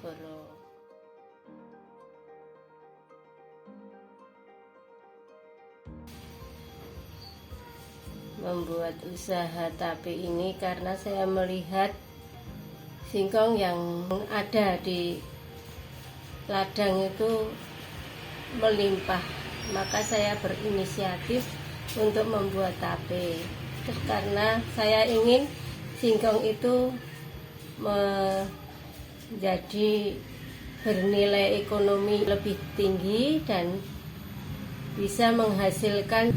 Bojonegoro. Membuat usaha tape ini karena saya melihat singkong yang ada di ladang itu melimpah, maka saya berinisiatif untuk membuat tape. Karena saya ingin singkong itu menjadi bernilai ekonomi lebih tinggi dan bisa menghasilkan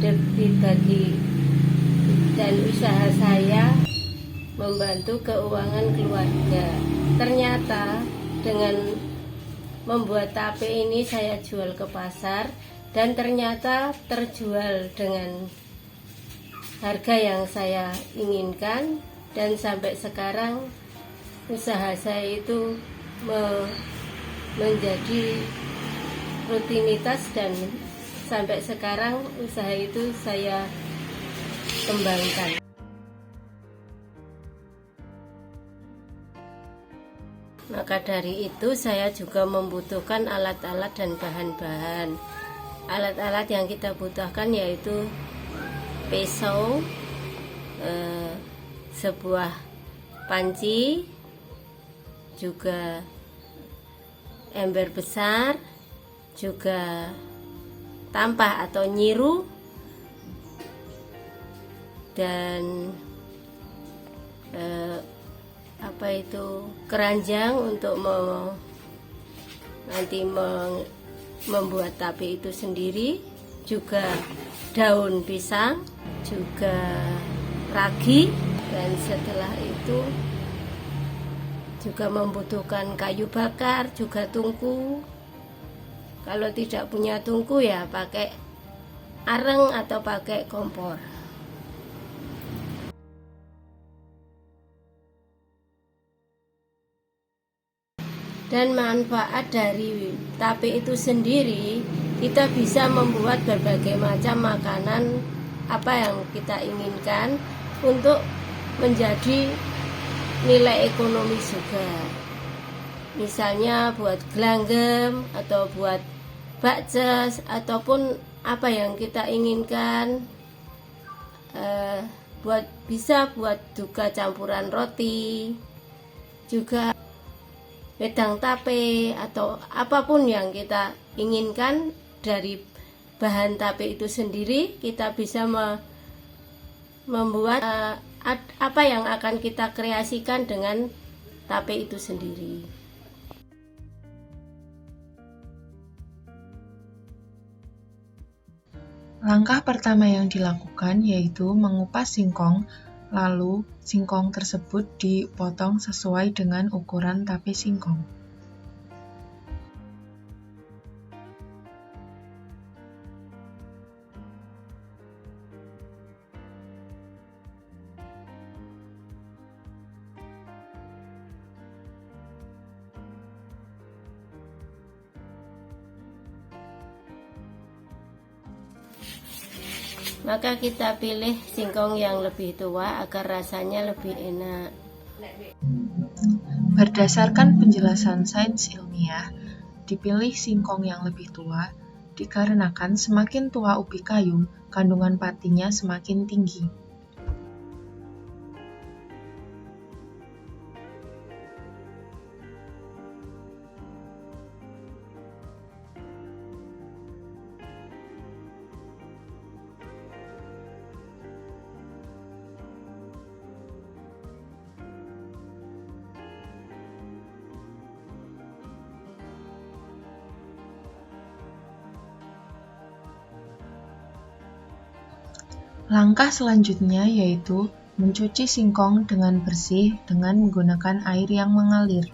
bagi dan usaha saya membantu keuangan keluarga. Ternyata dengan membuat tape ini saya jual ke pasar dan ternyata terjual dengan harga yang saya inginkan, dan sampai sekarang usaha saya itu menjadi rutinitas dan sampai sekarang usaha itu saya kembangkan. Maka dari itu saya juga membutuhkan alat-alat dan bahan-bahan. Alat-alat yang kita butuhkan yaitu pisau, sebuah panci, juga ember besar, juga tampah atau nyiru, dan keranjang untuk nanti membuat tape itu sendiri, juga daun pisang, juga ragi, dan setelah itu juga membutuhkan kayu bakar, juga tungku. Kalau tidak punya tungku ya pakai areng atau pakai kompor. Dan manfaat dari tape itu sendiri, kita bisa membuat berbagai macam makanan apa yang kita inginkan untuk menjadi nilai ekonomi juga. Misalnya buat gelanggam atau buat bakces ataupun apa yang kita inginkan, bisa buat juga campuran roti, juga wedang tape, atau apapun yang kita inginkan dari bahan tape itu sendiri, kita bisa membuat apa yang akan kita kreasikan dengan tape itu sendiri. Langkah pertama yang dilakukan yaitu mengupas singkong, lalu singkong tersebut dipotong sesuai dengan ukuran tape singkong. Maka kita pilih singkong yang lebih tua agar rasanya lebih enak. Berdasarkan penjelasan sains ilmiah, dipilih singkong yang lebih tua dikarenakan semakin tua ubi kayu, kandungan patinya semakin tinggi. Langkah selanjutnya yaitu mencuci singkong dengan bersih dengan menggunakan air yang mengalir.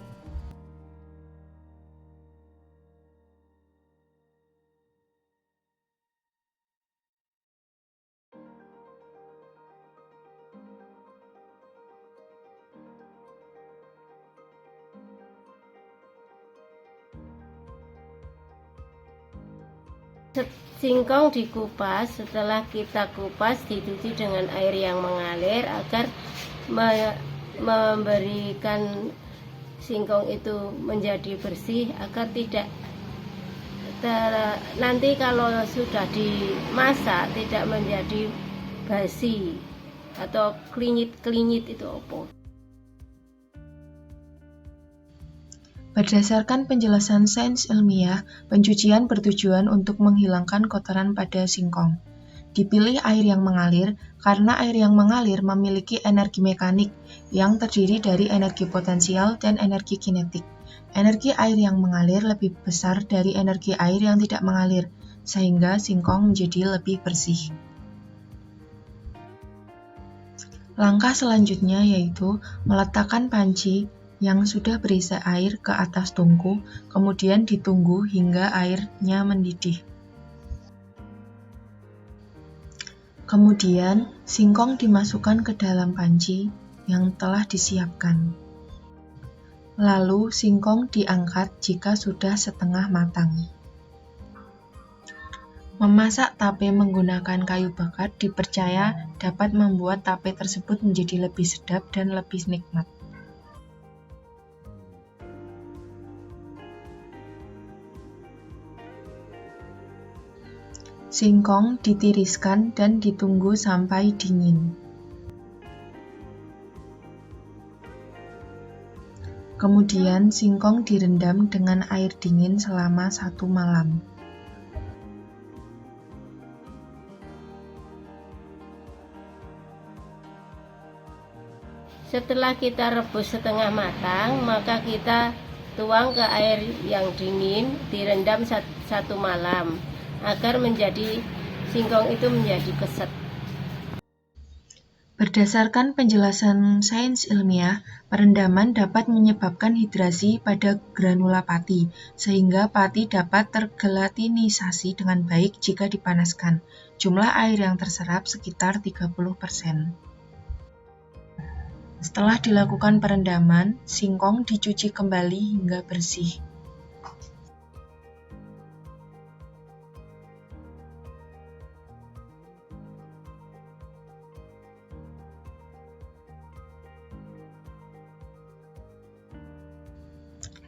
Singkong dikupas, setelah kita kupas dicuci dengan air yang mengalir agar memberikan singkong itu menjadi bersih agar tidak nanti kalau sudah dimasak tidak menjadi basi atau klinyit itu apa. Berdasarkan penjelasan sains ilmiah, pencucian bertujuan untuk menghilangkan kotoran pada singkong. Dipilih air yang mengalir karena air yang mengalir memiliki energi mekanik yang terdiri dari energi potensial dan energi kinetik. Energi air yang mengalir lebih besar dari energi air yang tidak mengalir, sehingga singkong menjadi lebih bersih. Langkah selanjutnya yaitu meletakkan panci yang sudah berisi air ke atas tungku, kemudian ditunggu hingga airnya mendidih. Kemudian, singkong dimasukkan ke dalam panci yang telah disiapkan. Lalu, singkong diangkat jika sudah setengah matang. Memasak tape menggunakan kayu bakar dipercaya dapat membuat tape tersebut menjadi lebih sedap dan lebih nikmat. Singkong ditiriskan dan ditunggu sampai dingin. Kemudian singkong direndam dengan air dingin selama 1 malam. Setelah kita rebus setengah matang, maka kita tuang ke air yang dingin, direndam 1 malam agar menjadi singkong itu menjadi keset. Berdasarkan penjelasan sains ilmiah, perendaman dapat menyebabkan hidrasi pada granula pati, sehingga pati dapat tergelatinisasi dengan baik jika dipanaskan. Jumlah air yang terserap sekitar 30%. Setelah dilakukan perendaman, singkong dicuci kembali hingga bersih.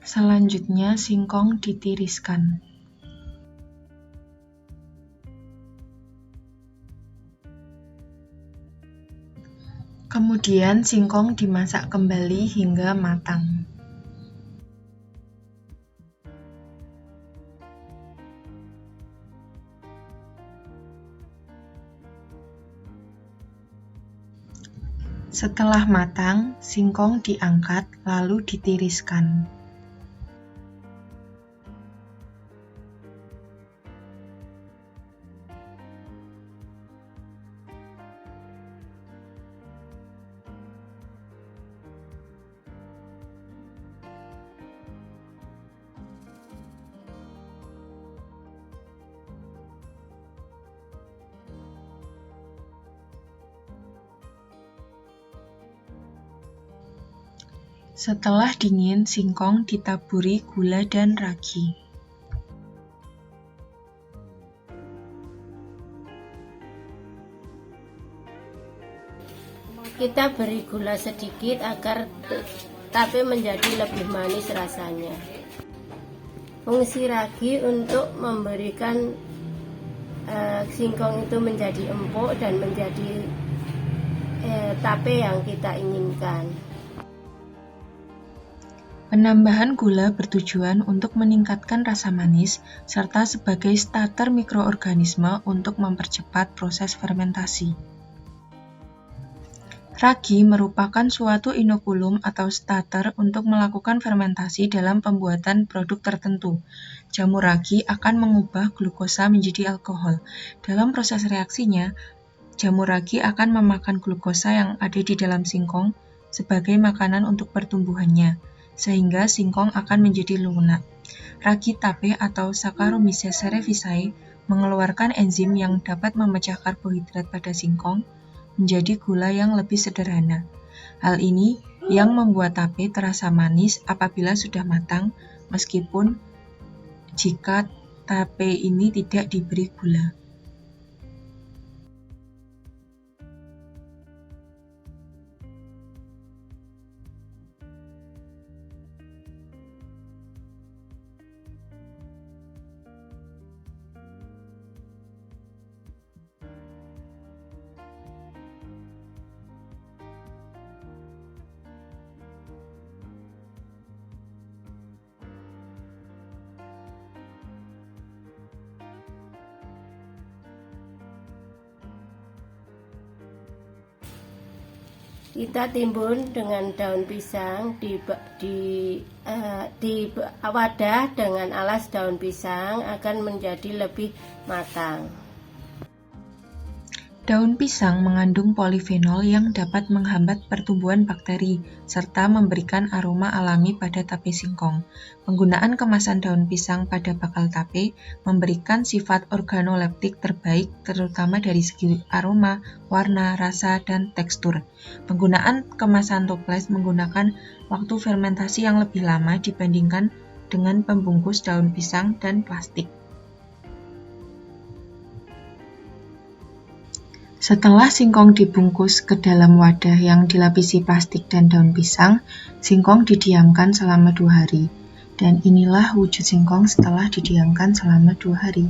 Selanjutnya, singkong ditiriskan. Kemudian, singkong dimasak kembali hingga matang. Setelah matang, singkong diangkat lalu ditiriskan. Setelah dingin, singkong ditaburi gula dan ragi. Kita beri gula sedikit agar tape menjadi lebih manis rasanya. Fungsi ragi untuk memberikan singkong itu menjadi empuk dan menjadi tape yang kita inginkan. Penambahan gula bertujuan untuk meningkatkan rasa manis serta sebagai starter mikroorganisme untuk mempercepat proses fermentasi. Ragi merupakan suatu inokulum atau starter untuk melakukan fermentasi dalam pembuatan produk tertentu. Jamur ragi akan mengubah glukosa menjadi alkohol. Dalam proses reaksinya, jamur ragi akan memakan glukosa yang ada di dalam singkong sebagai makanan untuk pertumbuhannya, sehingga singkong akan menjadi lunak. Ragi tape atau Saccharomyces cerevisiae mengeluarkan enzim yang dapat memecah karbohidrat pada singkong menjadi gula yang lebih sederhana. Hal ini yang membuat tape terasa manis apabila sudah matang, meskipun jika tape ini tidak diberi gula. Kita timbun dengan daun pisang di wadah dengan alas daun pisang akan menjadi lebih matang. Daun pisang mengandung polifenol yang dapat menghambat pertumbuhan bakteri serta memberikan aroma alami pada tape singkong. Penggunaan kemasan daun pisang pada bakal tape memberikan sifat organoleptik terbaik terutama dari segi aroma, warna, rasa, dan tekstur. Penggunaan kemasan toples menggunakan waktu fermentasi yang lebih lama dibandingkan dengan pembungkus daun pisang dan plastik. Setelah singkong dibungkus ke dalam wadah yang dilapisi plastik dan daun pisang, singkong didiamkan selama 2 hari. Dan inilah wujud singkong setelah didiamkan selama 2 hari.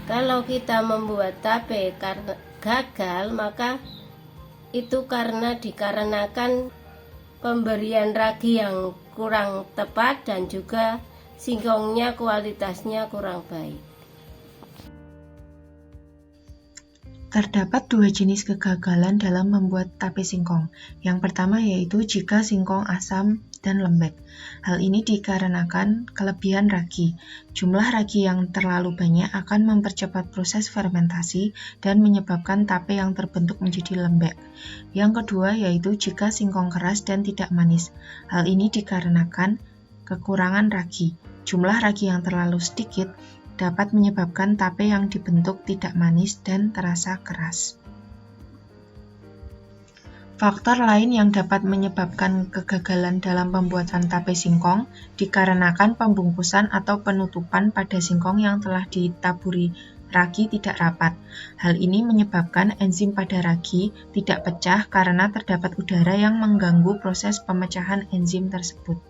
Kalau kita membuat tape karena gagal, maka itu dikarenakan pemberian ragi yang kurang tepat dan juga singkongnya kualitasnya kurang baik. Terdapat 2 jenis kegagalan dalam membuat tape singkong. Yang pertama yaitu jika singkong asam dan lembek. Hal ini dikarenakan kelebihan ragi. Jumlah ragi yang terlalu banyak akan mempercepat proses fermentasi dan menyebabkan tape yang terbentuk menjadi lembek. Yang kedua yaitu jika singkong keras dan tidak manis. Hal ini dikarenakan kekurangan ragi. Jumlah ragi yang terlalu sedikit dapat menyebabkan tape yang dibentuk tidak manis dan terasa keras. Faktor lain yang dapat menyebabkan kegagalan dalam pembuatan tape singkong dikarenakan pembungkusan atau penutupan pada singkong yang telah ditaburi ragi tidak rapat. Hal ini menyebabkan enzim pada ragi tidak pecah karena terdapat udara yang mengganggu proses pemecahan enzim tersebut.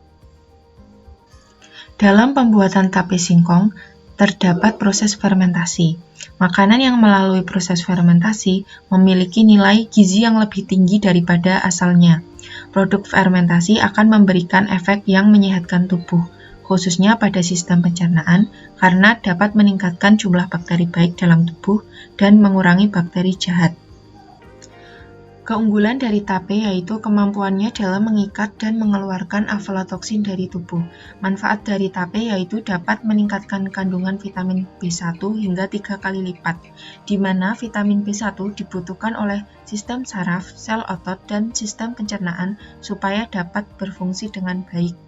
Dalam pembuatan tape singkong, terdapat proses fermentasi. Makanan yang melalui proses fermentasi memiliki nilai gizi yang lebih tinggi daripada asalnya. Produk fermentasi akan memberikan efek yang menyehatkan tubuh, khususnya pada sistem pencernaan, karena dapat meningkatkan jumlah bakteri baik dalam tubuh dan mengurangi bakteri jahat. Keunggulan dari tape yaitu kemampuannya dalam mengikat dan mengeluarkan aflatoksin dari tubuh. Manfaat dari tape yaitu dapat meningkatkan kandungan vitamin B1 hingga 3 kali lipat, di mana vitamin B1 dibutuhkan oleh sistem saraf, sel otot, dan sistem pencernaan supaya dapat berfungsi dengan baik.